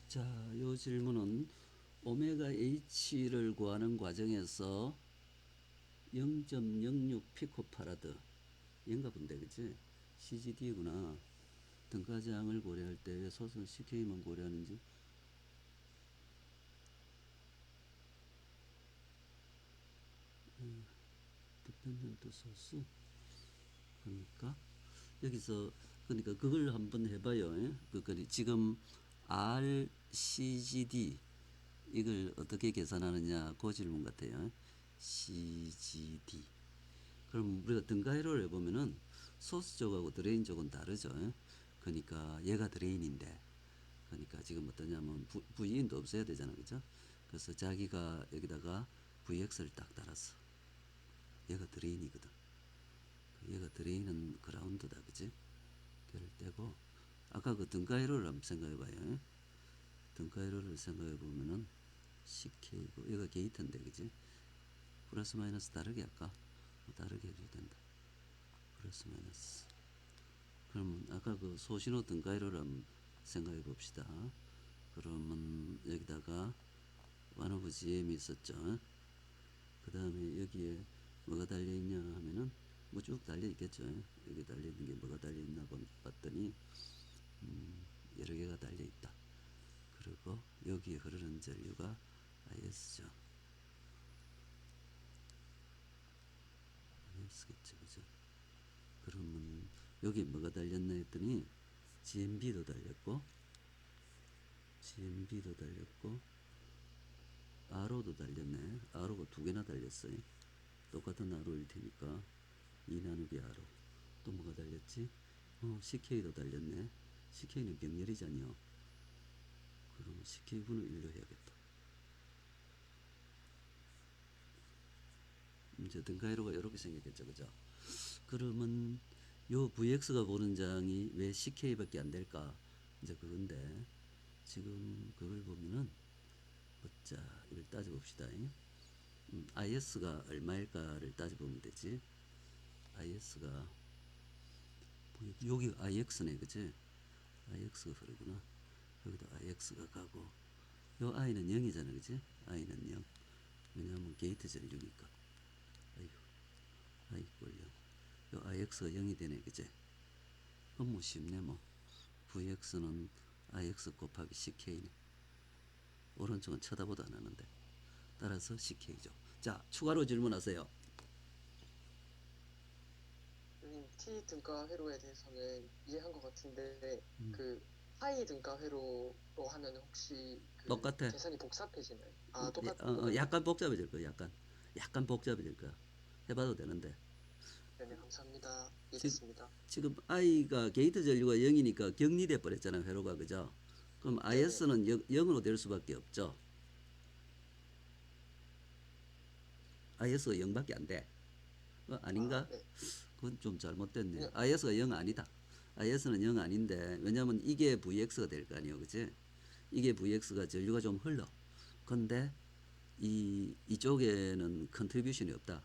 자, 요 질문은 오메가 H를 구하는 과정에서 0.06 피코파라드 인가 본데 그치? CGD구나. 등가장을 고려할 때 왜 소선 CK만 고려하는지. 디펜던트 소스. 그러니까 여기서 그러니까 그걸 한번 해봐요. 지금 RCGD 이걸 어떻게 계산하느냐 그 질문 같아요. CGD. 그럼 우리가 등가회로를 해보면은 소스 쪽하고 드레인 쪽은 다르죠. 그러니까 얘가 드레인인데, 그러니까 지금 어떠냐면 VN도 없어야 되잖아, 그죠? 그래서 자기가 여기다가 VX를 딱 달았어. 얘가 드레인이거든. 얘가 드레인은 그라운드다, 그지? 걔를 떼고 아까 그 등가이로를 한번 생각해 봐요. 등가이로를 생각해 보면은 CK고 이거 게이트인데 그지? 플러스 마이너스 다르게 할까? 다르게 해도 된다. 플러스 마이너스. 그러면 아까 그 소신호 등가이로를 한번 생각해 봅시다. 그러면 여기다가 one of gm이 있었죠. 그 다음에 여기에 뭐가 달려있냐 하면은 뭐 쭉 달려있겠죠. 여기 달려있는 게 뭐가 달려있나 봤더니 여러 개가 달려있다. 그리고 여기에 흐르는 전류가 IS죠. IS겠죠. 그죠? 그러면 여기 뭐가 달렸나 했더니 GMB도 달렸고 RO도 달렸네. RO가 두 개나 달렸어요. 똑같은 RO일 테니까 2 나누기 RO. 또 뭐가 달렸지? CK도 달렸네. CK는 병렬이잖요. 그럼 CK분을 1로 해야겠다. 이제 등가이로가 이렇게 생겼겠죠. 그죠? 그러면 요 VX가 보는 장이 왜 CK밖에 안 될까? 이제 그건데 지금 그걸 보면은 자, 이걸 따져봅시다. IS가 얼마일까를 따져보면 되지. IS가 여기 IX네, 그치? IX가 그러구나. 여기도 IX가 가고 요 I는 0이잖아, 그치? I는 0. 왜냐하면 게이트 전류니까. 아이고, I 꼴 0. 요 IX가 0이 되네, 그치? 그럼 뭐 쉽네, 뭐. VX는 IX 곱하기 CK네. 오른쪽은 쳐다보도 안 하는데. 따라서 CK죠. 자, 추가로 질문하세요. T 등가 회로에 대해서는 이해한 것 같은데 그 파이 등가 회로로 하면 혹시 그 똑같아. 계산이 복잡해지나요? 아, 똑같은 약간 복잡해질 거야. 약간 복잡해질 거야. 해봐도 되는데. 네, 감사합니다. 이해됐습니다. 지금 I가 게이트 전류가 0이니까 격리돼 버렸잖아요. 회로가. 그죠? 그럼 IS는 0으로 될 수밖에 없죠. IS가 0밖에 안 돼. 아닌가? 네. 그건 좀 잘못됐네. 네. IS가 0 아니다. IS는 0 아닌데 왜냐면 이게 VX가 될 거 아니에요. 그치? 이게 VX가 전류가 좀 흘러. 근데 이쪽에는 컨트리뷰션이 없다.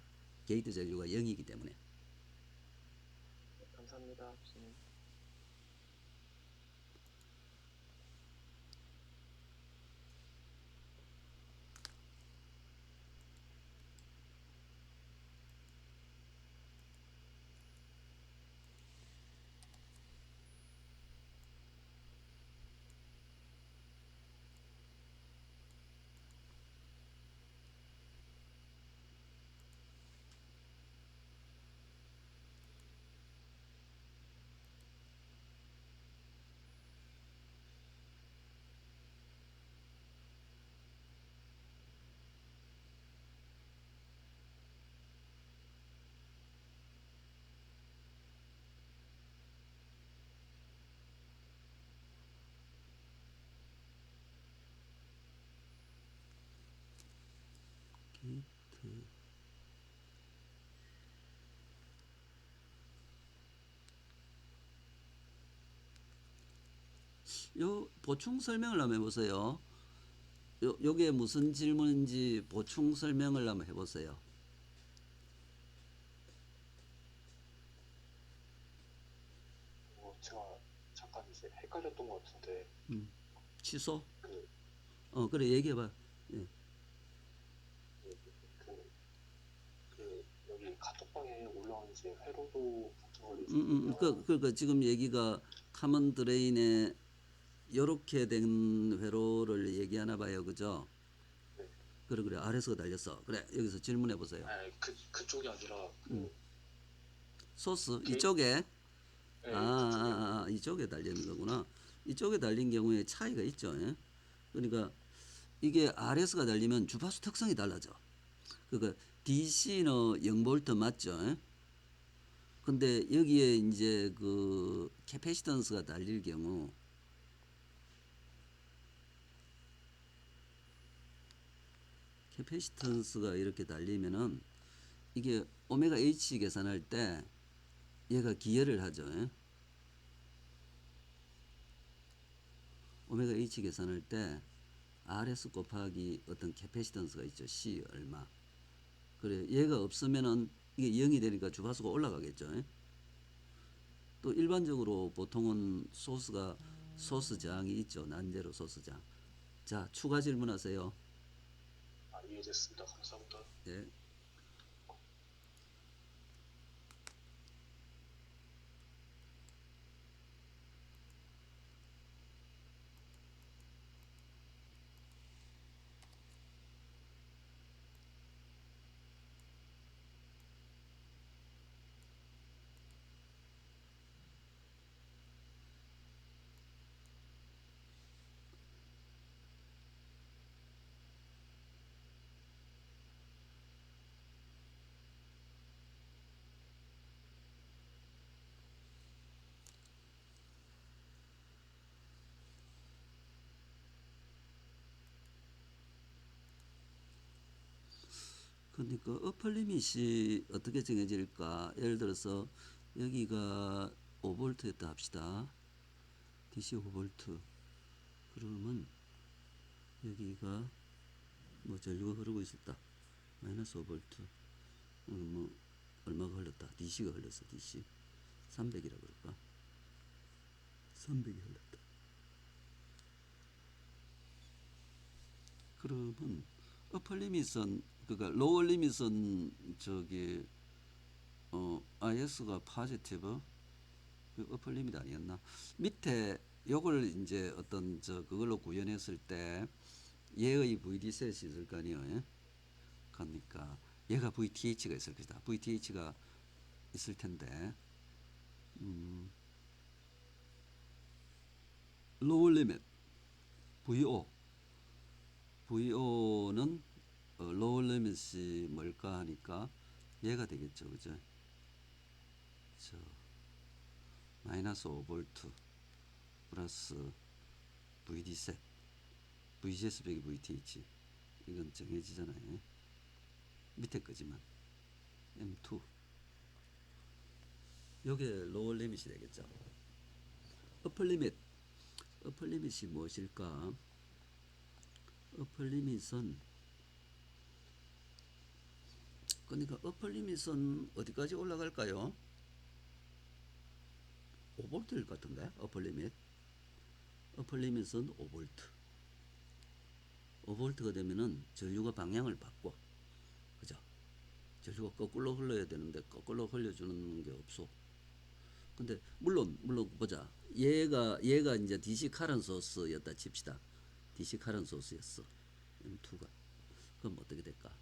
게이트 전류가 0이기 때문에. 네, 감사합니다. 게이트 요 보충 설명을 한번 해보세요. 요게 무슨 질문인지 보충 설명을 한번 해보세요. 제가 잠깐 이제 헷갈렸던 것 같은데 취소? 그, 그래 얘기해봐. 예. 그, 여기 카톡방에 올라온 이제 회로도 같은 걸 그러니까 지금 얘기가 카먼 드레인에 요렇게 된 회로를 얘기하나 봐요. 그죠? 네. 그래 RS가 달렸어. 그래 여기서 질문해 보세요. 아니, 그쪽이 아니라 소스 게이- 이쪽에 네, 이쪽에 달리는 거구나. 이쪽에 달린 경우에 차이가 있죠. 예? 그러니까 이게 RS가 달리면 주파수 특성이 달라져. 그러니까 DC는 0V 맞죠? 예? 근데 여기에 이제 그 캐패시턴스가 달릴 경우 캐패시턴스가 이렇게 달리면은 이게 오메가 H 계산할 때 얘가 기여를 하죠. 예? 오메가 H 계산할 때 RS 곱하기 어떤 캐패시턴스가 있죠. C 얼마. 그래 얘가 없으면은 이게 0이 되니까 주파수가 올라가겠죠. 또 일반적으로 보통은 소스 저항이 있죠. 난제로 소스 저항. 자, 추가 질문하세요. 이해됐습니다. 감사합니다. 네. 그러니까 어플 리밋이 어떻게 정해질까? 예를 들어서 여기가 5V였다 합시다. DC 5V. 그러면 여기가 뭐 전류가 흐르고 있었다. 마이너스 5V. 뭐 얼마가 흘렀다. DC가 흘렀어. DC 300이라 그럴까? 300이 흘렀다. 그러면 어플 리밋은 그러니까 로어 리밋은 저기 IS가 포지티브 그 어플 리밋 아니었나? 밑에 요걸 이제 어떤 그걸로 구현했을 때 얘의 VD 셋이 있을 거 아니에요. 예? 그러니까 얘가 VTH가 있을 것이다. VTH가 있을 텐데 로우 리밋 VO VO는 로우 리밋이 뭘까 하니까 얘가 되겠죠. 그죠? 저 마이너스 5V 플러스 VD 셋 VGS 빼기 VTH 이건 정해지잖아요. 밑에 거지만 M2 요게 로우 리밋이 되겠죠. 어플 리밋 어플 리밋이 무엇일까? 어플 리밋은 그러니까 어플 리밋은 어디까지 올라갈까요? 5V일 것 같은데 어플 리밋 어플 리밋은 5V 5V가 되면은 전류가 방향을 바꿔 그죠? 전류가 거꾸로 흘러야 되는데 거꾸로 흘려주는 게 없어. 근데 물론 보자. 얘가 이제 DC 카런 소스였다 칩시다. DC 카런 소스였어. M2가. 그럼 어떻게 될까?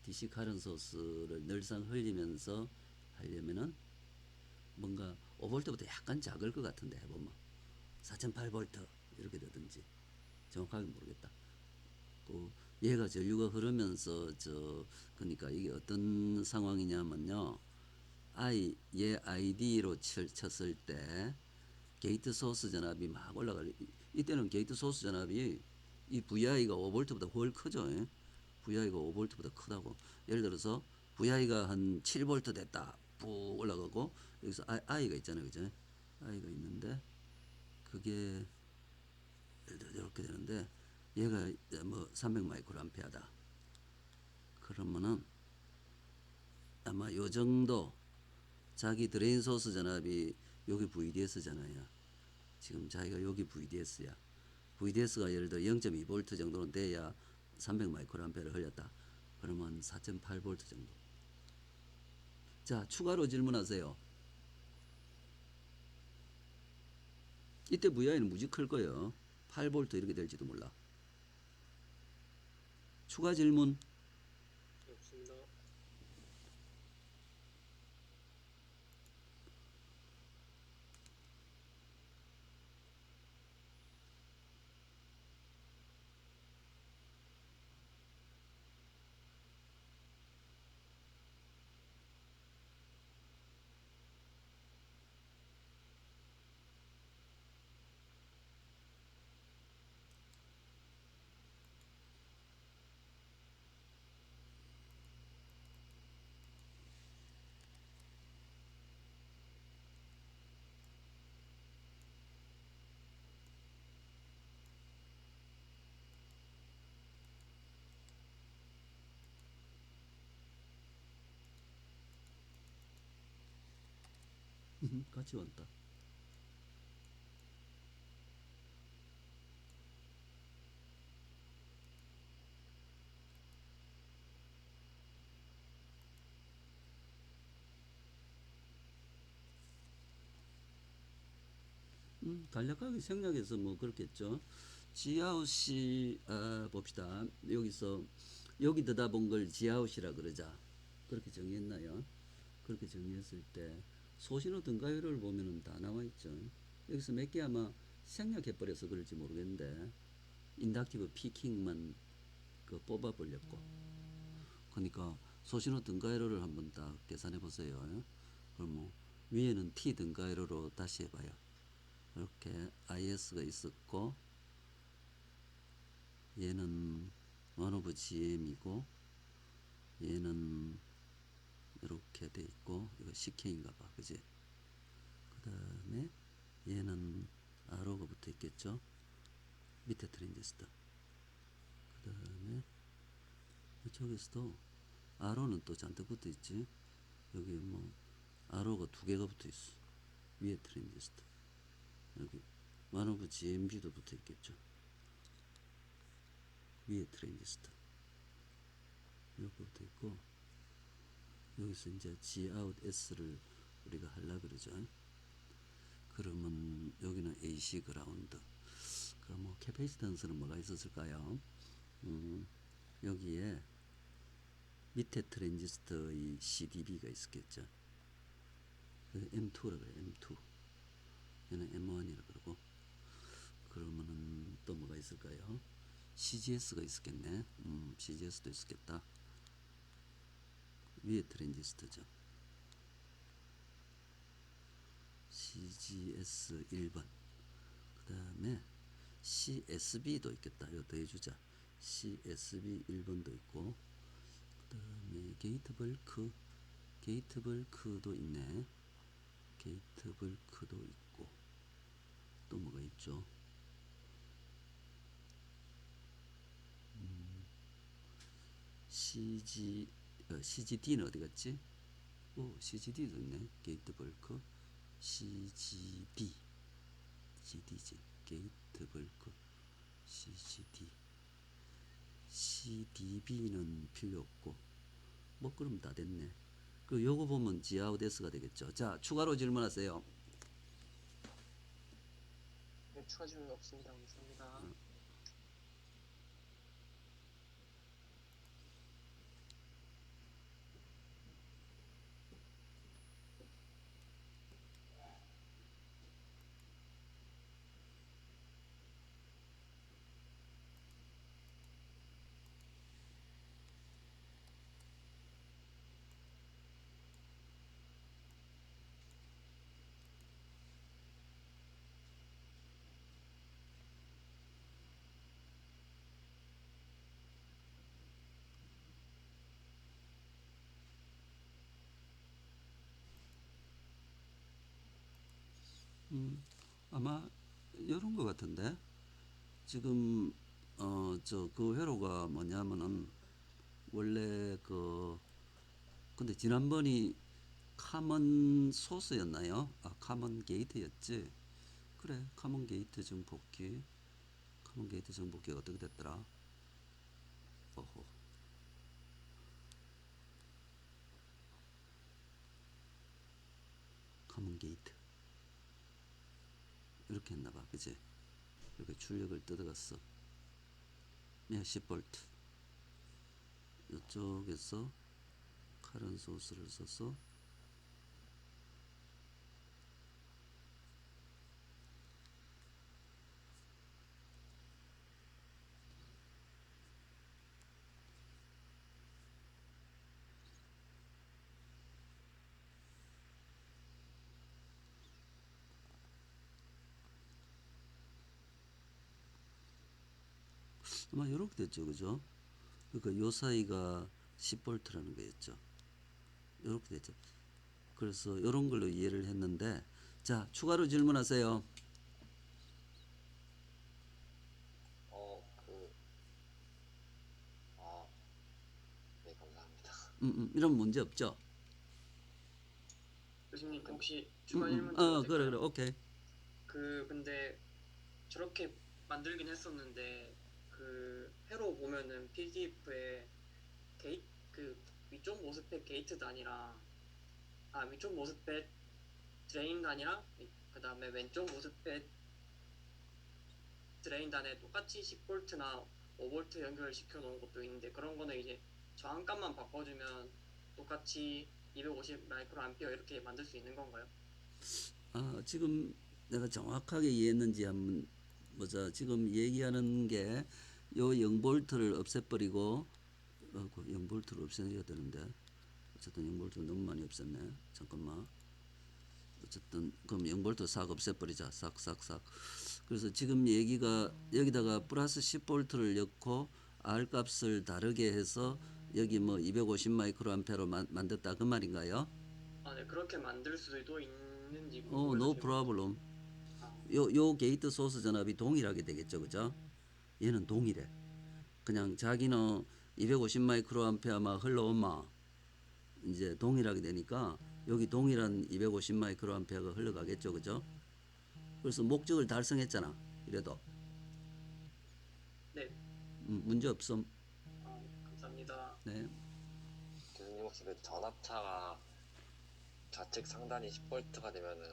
DC 카런 소스를 늘상 흘리면서 하려면은 뭔가 5V보다 약간 작을 것 같은데 해보면 4.8V 이렇게 되든지 정확하게 모르겠다. 그 얘가 전류가 흐르면서 그러니까 이게 어떤 상황이냐면요. 얘 ID로 쳤을 때 게이트 소스 전압이 막 올라갈 이때는 게이트 소스 전압이 이 VI가 5V보다 훨 크죠. 예? VI가 5V보다 크다고. 예를 들어서 VI가 한 7V 됐다. 푹 올라가고 여기서 I가 있잖아요. 그죠? I가 있는데 그게 예를 들어 이렇게 되는데 얘가 뭐 300 마이크로암페어다. 그러면은 아마 요 정도 자기 드레인 소스 전압이 여기 VDS잖아요. 지금 자기가 여기 VDS야. VDS가 예를 들어 0.2V 정도는 돼야 300 마이크로암페어를 흘렸다. 그러면 4.8V 정도. 자, 추가로 질문하세요. 이때 VI는 무지 클 거예요. 8V 이렇게 될지도 몰라. 추가 질문. 없습니다. 같이 왔다. 간략하게 생략해서 뭐 그렇겠죠. 지아웃이 봅시다. 여기서 여기 들다본 걸 지아웃이라 그러자. 그렇게 정의했나요? 그렇게 정의했을 때 소신호 등가율을 보면은 다 나와 있죠. 여기서 몇 개 아마 생략해 버려서 그럴지 모르겠는데 인덕티브 피킹만 그 뽑아 버렸고. 그러니까 소신호 등가율을 한번 딱 계산해 보세요. 그럼 뭐 위에는 t 등가율로 다시 해봐요. 이렇게 is가 있었고 얘는 1 over gm이고 얘는 이렇게 돼 있고 이거 ck인가 봐, 그지? 그 다음에 얘는 r호가 붙어 있겠죠. 밑에 트랜지스터. 그 다음에 이쪽에서도 r호는 또 잔뜩 붙어 있지. 여기 뭐 r호가 두 개가 붙어 있어. 위에 트랜지스터. 여기 1 over gmb도 붙어 있겠죠. 위에 트랜지스터 이렇게 붙어 있고 여기서 이제 G out S를 우리가 하려 그러죠. 그러면 여기는 AC 그라운드. 그 뭐 캐패시턴스는 뭐가 있었을까요? 여기에 밑에 트랜지스터의 CDB가 있었겠죠. M2라 그래. M2. 얘는 M1이라 그러고. 그러면은 또 뭐가 있을까요? CGS가 있었겠네. CGS도 있었겠다. 위에 트랜지스터죠. CGS 1번. 그 다음에 CSB도 있겠다. 이거 더 해주자. CSB 1번도 있고, 그 다음에 게이트 벌크도 있네. 게이트 벌크도 있고, 또 뭐가 있죠? CGD는 어디 갔지? 오, CGD도 있네. 게이트 벌크, CGD, GD지. 게이트 벌크, CGD, CDB는 필요 없고, 뭐 그럼 다 됐네. 그 요거 보면 지아우데스가 되겠죠. 자, 추가로 질문하세요. 네, 추가 질문 없습니다. 감사합니다. 아마 이런 거 같은데 지금 저 그 회로가 뭐냐면은 원래 그 근데 지난번이 카먼 소스였나요? 아, 카먼 게이트였지. 그래, 카먼 게이트 정복기. 카먼 게이트 정복기가 어떻게 됐더라? 어허. 카먼 게이트. 이렇게 했나봐, 그지? 이렇게 출력을 뜯어갔어. 야, 10V. 이쪽에서 카런 소스를 써서 아마 이렇게 됐죠, 그죠? 그러니까 요 사이가 10V라는 거였죠. 이렇게 됐죠. 그래서 이런 걸로 이해를 했는데, 자, 추가로 질문하세요. 네, 감사합니다. 이런 문제 없죠? 교수님 혹시 추가 1문 드려도 그래 될까요? 오케이. 근데 저렇게 만들긴 했었는데 그 회로 보면은 PDF에 게이트 그 위쪽 모스펫 게이트 단이랑 위쪽 모스펫 드레인 단이랑 그 다음에 왼쪽 모스펫 드레인 단에 똑같이 10V나 5V 연결시켜 놓은 것도 있는데 그런 거는 이제 저항값만 바꿔주면 똑같이 250 마이크로 암페어 이렇게 만들 수 있는 건가요? 지금 내가 정확하게 이해했는지 한번 보자. 지금 얘기하는 게 요 0볼트를 없애버리고 그 0볼트를 없애야 되는데 어쨌든 0볼트 너무 많이 없앴네. 잠깐만. 어쨌든 그럼 0볼트 싹 없애버리자. 싹. 그래서 지금 얘기가 여기다가 플러스 10볼트를 넣고 R 값을 다르게 해서 여기 뭐 250 마이크로 암페어로 만들었다 그 말인가요? 네, 그렇게 만들 수도 있는지 no 궁금해서 problem. 아, 요 게이트 소스 전압이 동일하게 되겠죠, 그죠? 얘는 동일해. 그냥 자기는 250 마이크로 암페어만 흘러오마 이제 동일하게 되니까 여기 동일한 250 마이크로 암페어가 흘러가겠죠, 그죠? 그래서 목적을 달성했잖아. 이래도 네, 문제 없음. 감사합니다. 네. 교수님 혹시 그 전압차가 좌측 상단이 10V가 되면은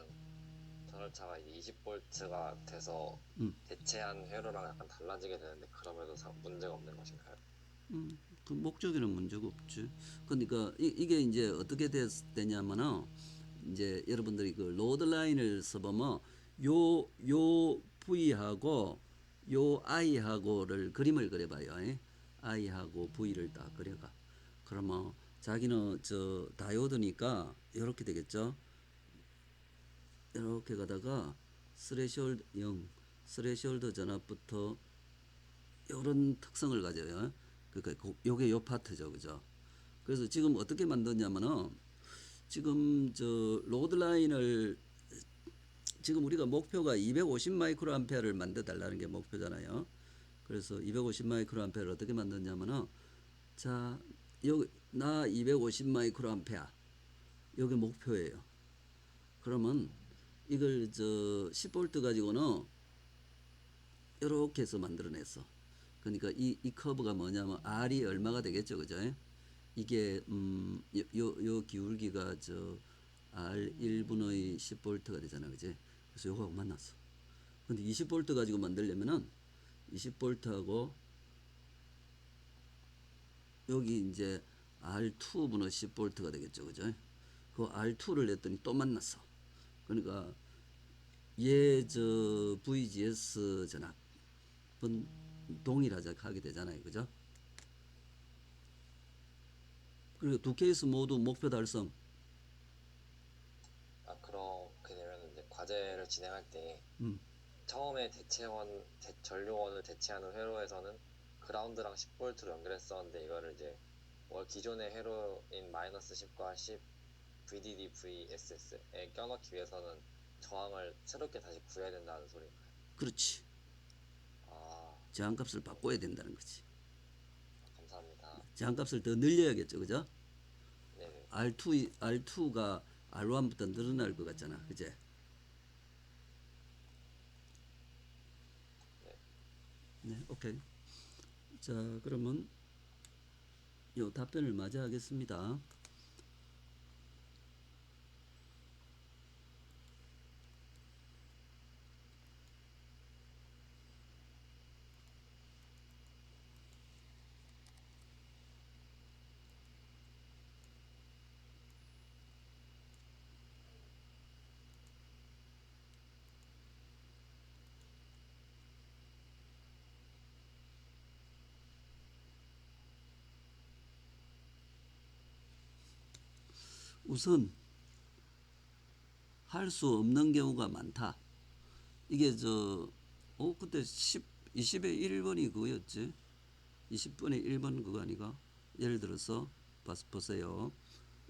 전압차가 이제 20V가 돼서 대체한 회로랑 약간 달라지게 되는데 그럼에도 문제가 없는 것인가요? 그 목적에는 문제가 없지. 그러니까 이게 이제 어떻게 되냐면은 이제 여러분들이 그 로드 라인을 써보면 요 V하고 요 I하고를 그림을 그려봐요. I하고 V를 딱 그려가. 그러면 자기는 저 다이오드니까 이렇게 되겠죠. 이렇게 가다가 스레시홀드 0, 스레시홀드 전압부터 이런 특성을 가져요. 그러니까 요게 요 파트죠, 그죠? 그래서 지금 어떻게 만드냐면은 지금 저 로드 라인을 지금 우리가 목표가 250 마이크로 암페어를 만들어 달라는 게 목표잖아요. 그래서 250 마이크로 암페어를 어떻게 만드냐면은 자, 여기 나 250 마이크로 암페어 여기 목표예요. 그러면 이걸 저 10V 가지고는 이렇게 해서 만들어냈어. 그러니까 이 커브가 뭐냐면 R이 얼마가 되겠죠, 그죠? 이게 요 기울기가 저 R 1분의 10V가 되잖아, 그지? 그래서 요거하고 만났어. 근데 20V 가지고 만들려면은 20V하고 여기 이제 R2분의 10V가 되겠죠, 그죠? 그 R2를 냈더니 또 만났어. 그러니까 얘 저 VGS 전압은 동일하게 하게 되잖아요, 그죠? 그리고 두 케이스 모두 목표 달성. 그렇게 되면 이제 과제를 진행할 때 음. 처음에 전류원을 대체하는 회로에서는 그라운드랑 10V로 연결했었는데 이거를 이제 기존의 회로인 마이너스 10과 10 VDD, VSS에 껴넣기 위해서는 저항을 새롭게 다시 구해야 된다는 소리인가요? 그렇지. 아, 저항값을 바꿔야 된다는 거지. 감사합니다. 저항값을 더 늘려야겠죠, 그죠? 네네. R2가 R1부터 늘어날 것 같잖아, 그제? 네, 오케이. 자, 그러면 요 답변을 맞이하겠습니다. 우선 할 수 없는 경우가 많다. 이게 그때 20의 1번이 그거였지. 20분의 1번 그거 아니가? 예를 들어서 보세요.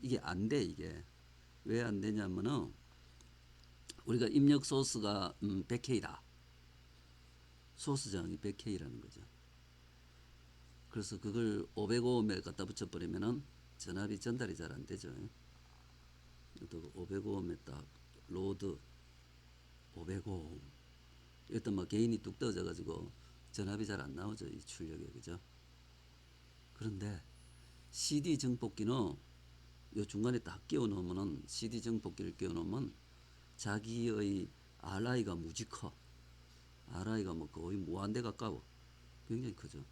이게 안 돼, 이게. 왜 안 되냐면은 우리가 입력 소스가 100K다. 소스 저항이 100K라는 거죠. 그래서 그걸 505에 갖다 붙여버리면은 전압이 전달이 잘 안 되죠. 또 500ohm에 딱 로드 500ohm. 일단 뭐 개인이 뚝 떨어져 가지고 전압이 잘 안 나오죠, 이 출력에. 그죠? 그런데 CD 정폭기는 요 중간에 딱 끼워 놓으면은, CD 정폭기를 끼워 놓으면 자기의 RI가 무지 커. RI가 뭐 거의 무한대 가까워. 굉장히 크죠.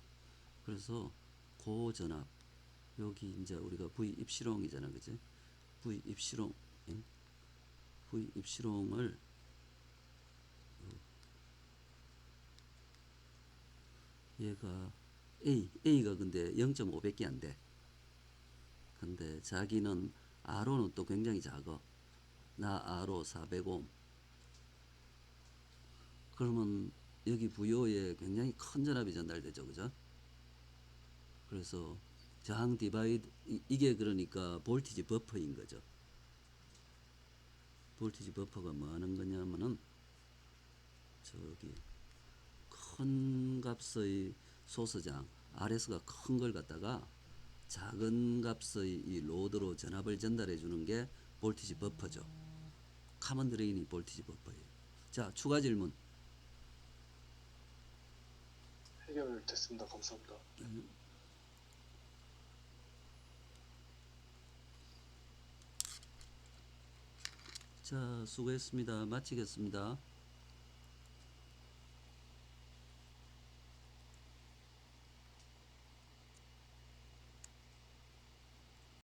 그래서 고전압, 여기 이제 우리가 V 입시롱이잖아, 그지? V 입시롱, V 입시롱을 얘가 A가 근데 0.5밖에 안 돼. 근데 자기는 R호는 또 굉장히 작아. 나 R호 400ohm. 그러면 여기 VO에 굉장히 큰 전압이 전달되죠, 그죠? 그래서 저항 디바이드, 이게 그러니까 볼티지 버퍼인 거죠. 볼티지 버퍼가 뭐 하는 거냐면은, 저기 큰 값의 소수장 RS가 큰 걸 갖다가 작은 값의 이 로드로 전압을 전달해 주는 게 볼티지 버퍼죠. 카먼 드레인이 볼티지 버퍼예요. 자, 추가 질문. 해결됐습니다. 감사합니다. 자, 수고했습니다. 마치겠습니다.